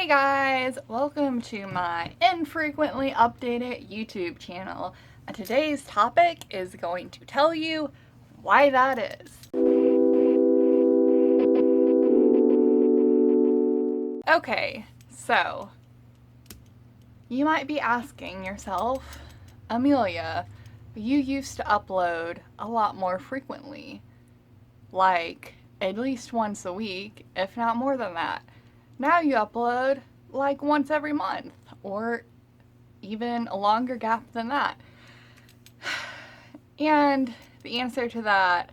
Guys, welcome to my infrequently updated YouTube channel. And today's topic is going to tell you why that is. Okay, so you might be asking yourself, Amelia, you used to upload a lot more frequently, like at least once a week, if not more than that. Now you upload like once every month, or even a longer gap than that. And the answer to that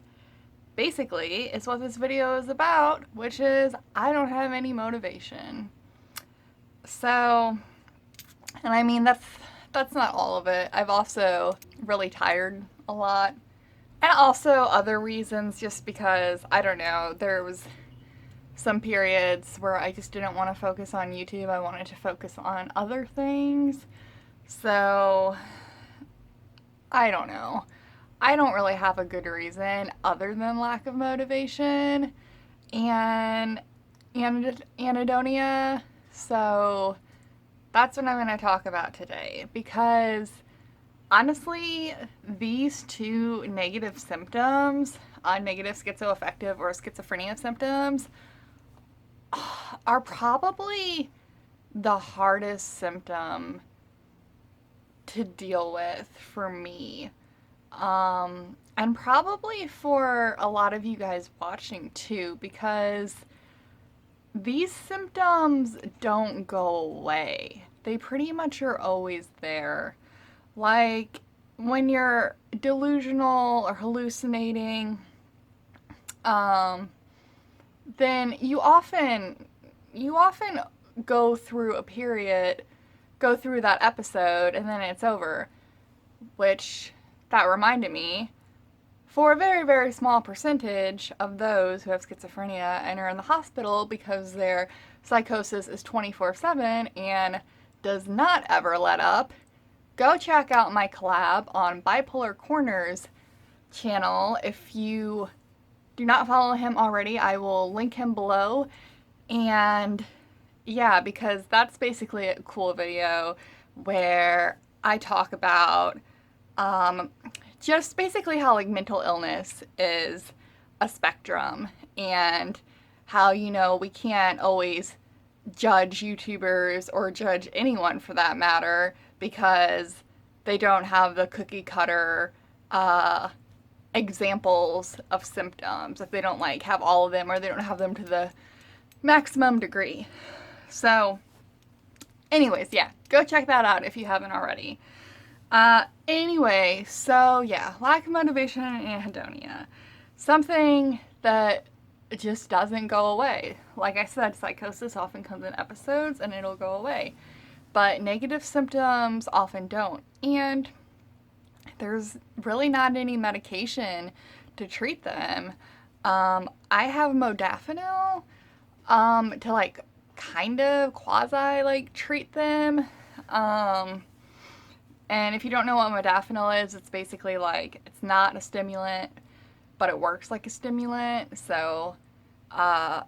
basically is what this video is about, which is I don't have any motivation. So, and I mean that's not all of it. I've also really tired a lot. And also other reasons, just because, I don't know, there was some periods where I just didn't want to focus on YouTube. I wanted to focus on other things. So, I don't know. I don't really have a good reason other than lack of motivation and anhedonia. So, that's what I'm going to talk about today, because honestly, these two negative symptoms, negative schizoaffective or schizophrenia symptoms, are probably the hardest symptom to deal with for me. And probably for a lot of you guys watching too, because these symptoms don't go away. They pretty much are always there. Like when you're delusional or hallucinating, then you often go through that episode, and then it's over. Which, that reminded me, for a very, very small percentage of those who have schizophrenia and are in the hospital because their psychosis is 24/7 and does not ever let up, go check out my collab on Bipolar Corner's channel. If you do not follow him already, I will link him below. And yeah, because that's basically a cool video where I talk about just basically how like mental illness is a spectrum, and how, you know, we can't always judge YouTubers or judge anyone for that matter because they don't have the cookie cutter examples of symptoms, if they don't like have all of them, or they don't have them to the maximum degree. So anyways, yeah, go check that out if you haven't already. Anyway, so yeah, lack of motivation and anhedonia. Something that just doesn't go away. Like I said, psychosis often comes in episodes and it'll go away. But negative symptoms often don't. And there's really not any medication to treat them. I have modafinil to like kind of quasi like treat them. And if you don't know what modafinil is, it's basically like, it's not a stimulant, but it works like a stimulant. So, kind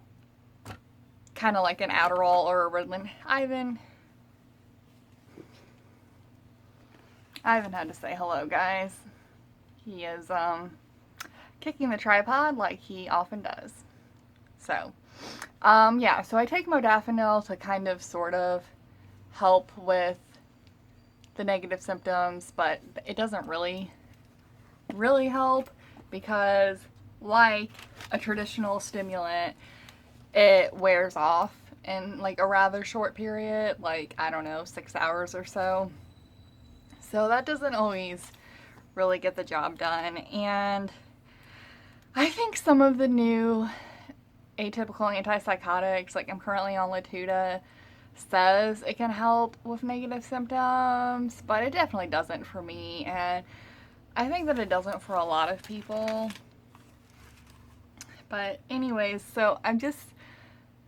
of like an Adderall or a Ritalin. Ivan had to say hello, guys. He is kicking the tripod like he often does. So, yeah, so I take modafinil to kind of sort of help with the negative symptoms, but it doesn't really help, because like a traditional stimulant, it wears off in like a rather short period, like, I don't know, 6 hours or so. So that doesn't always really get the job done. And I think some of the new atypical antipsychotics, like I'm currently on Latuda, says it can help with negative symptoms, but it definitely doesn't for me, and I think that it doesn't for a lot of people. But anyways, so I just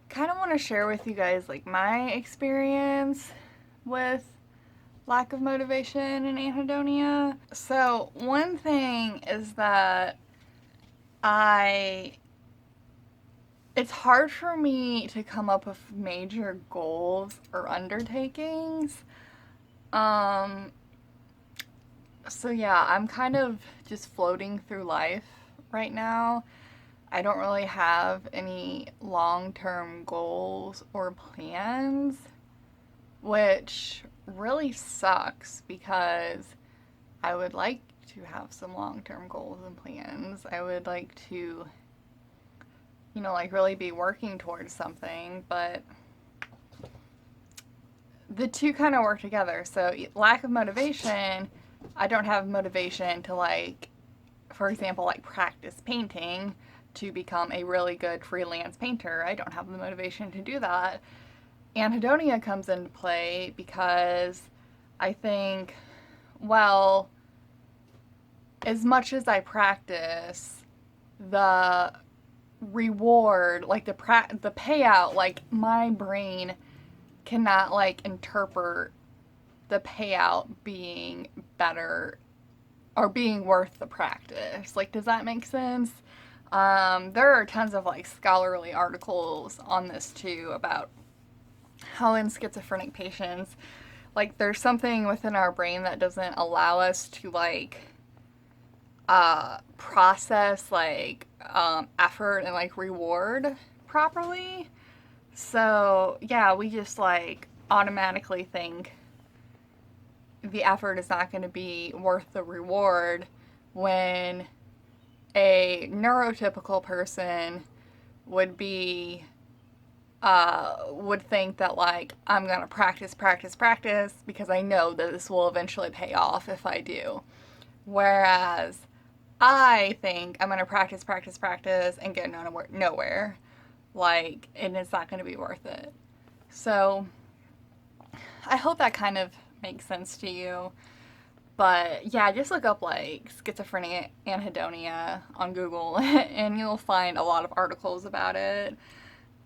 kind of want to share with you guys like my experience with lack of motivation and anhedonia. So one thing is that I it's hard for me to come up with major goals or undertakings. Um, so yeah, I'm kind of just floating through life right now. I don't really have any long-term goals or plans, which really sucks because I would like to have some long-term goals and plans. I would like to, like really be working towards something, but the two kind of work together. So, lack of motivation, I don't have motivation to, like, for example, like practice painting to become a really good freelance painter. I don't have the motivation to do that. Anhedonia comes into play because I think, well, as much as I practice, the reward, like the payout, like my brain cannot like interpret the payout being better or being worth the practice. Like, does that make sense? There are tons of like scholarly articles on this too about how in schizophrenic patients, like there's something within our brain that doesn't allow us to like process like effort and like reward properly. So yeah, we just like automatically think the effort is not going to be worth the reward when a neurotypical person would be would think that like I'm gonna practice because I know that this will eventually pay off if I do. Whereas I think I'm gonna practice and get nowhere. Like, and it's not gonna be worth it. So I hope that kind of makes sense to you. But yeah, just look up like schizophrenia anhedonia on Google and you'll find a lot of articles about it.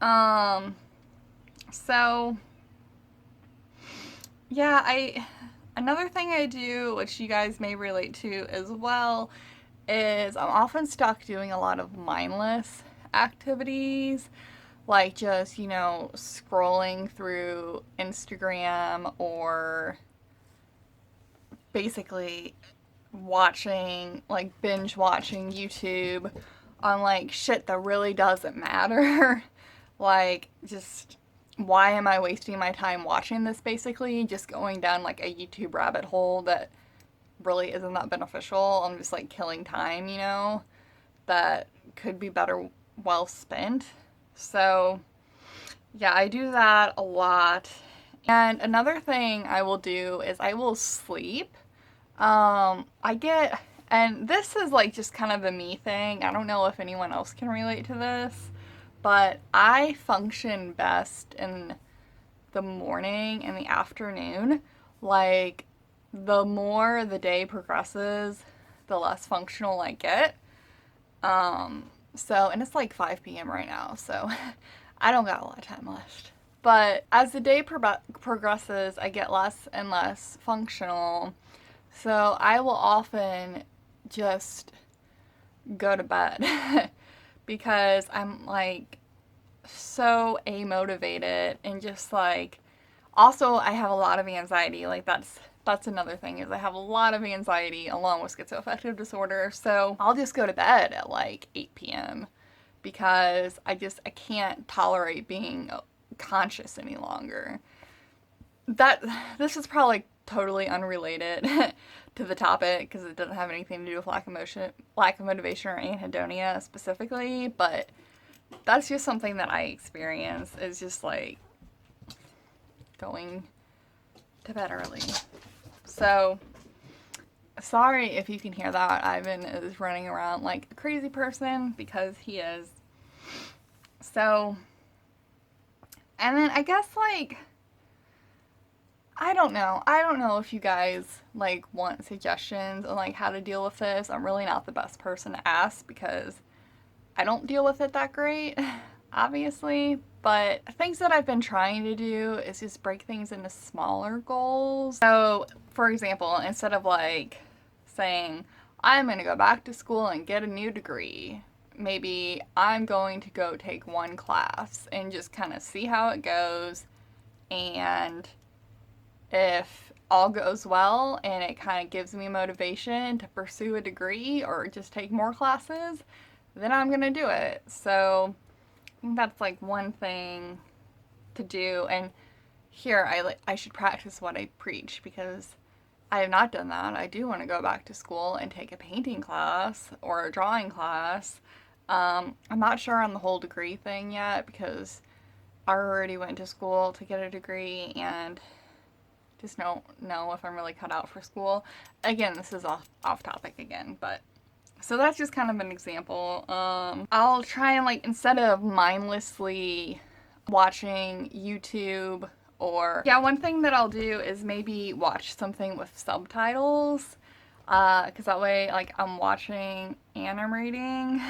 Um, so yeah, another thing I do, which you guys may relate to as well, is I'm often stuck doing a lot of mindless activities, like just, scrolling through Instagram or basically watching, like binge watching YouTube on like shit that really doesn't matter. Like, just why am I wasting my time watching this basically? Just going down like a YouTube rabbit hole that really isn't that beneficial. I'm just like killing time, that could be better well spent. So, yeah, I do that a lot. And another thing I will do is I will sleep. I get, and this is like just kind of a me thing. I don't know if anyone else can relate to this, but I function best in the morning and the afternoon. Like, the more the day progresses, the less functional I get. And it's like 5 p.m. right now, so I don't got a lot of time left. But as the day progresses, I get less and less functional. So I will often just go to bed because I'm like so amotivated and just like, also I have a lot of anxiety. Like that's another thing, is I have a lot of anxiety along with schizoaffective disorder. So I'll just go to bed at like 8 p.m. because I can't tolerate being conscious any longer. This is probably totally unrelated to the topic because it doesn't have anything to do with lack of motivation or anhedonia specifically, but that's just something that I experience, is just like going to bed early. So sorry if you can hear that. Ivan is running around like a crazy person because he is. So, and then I guess like, I don't know. I don't know if you guys like want suggestions on like how to deal with this. I'm really not the best person to ask because I don't deal with it that great, obviously. But things that I've been trying to do is just break things into smaller goals. So, for example, instead of like saying, I'm going to go back to school and get a new degree maybe I'm going to go take one class and just kind of see how it goes. And if all goes well and it kind of gives me motivation to pursue a degree or just take more classes, then I'm going to do it. So I think that's like one thing to do. And here, I should practice what I preach, because I have not done that. I do want to go back to school and take a painting class or a drawing class. I'm not sure on the whole degree thing yet, because I already went to school to get a degree and just don't know if I'm really cut out for school. Again, this is off topic again, but so that's just kind of an example. I'll try and, like, instead of mindlessly watching YouTube, or yeah, one thing that I'll do is maybe watch something with subtitles, because that way, like, I'm watching and I'm reading,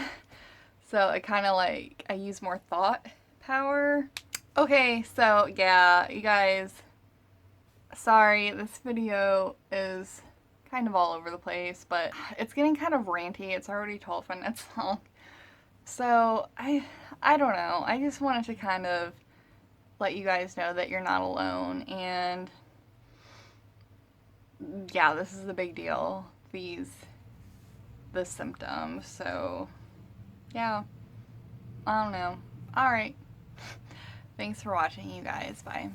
so it kind of, like, I use more thought power. Okay, so yeah, you guys, sorry, this video is kind of all over the place, but it's getting kind of ranty. It's already 12 minutes long. So I don't know. I just wanted to kind of let you guys know that you're not alone, and yeah, this is a big deal. The symptoms. So yeah, I don't know. All right. Thanks for watching, you guys. Bye.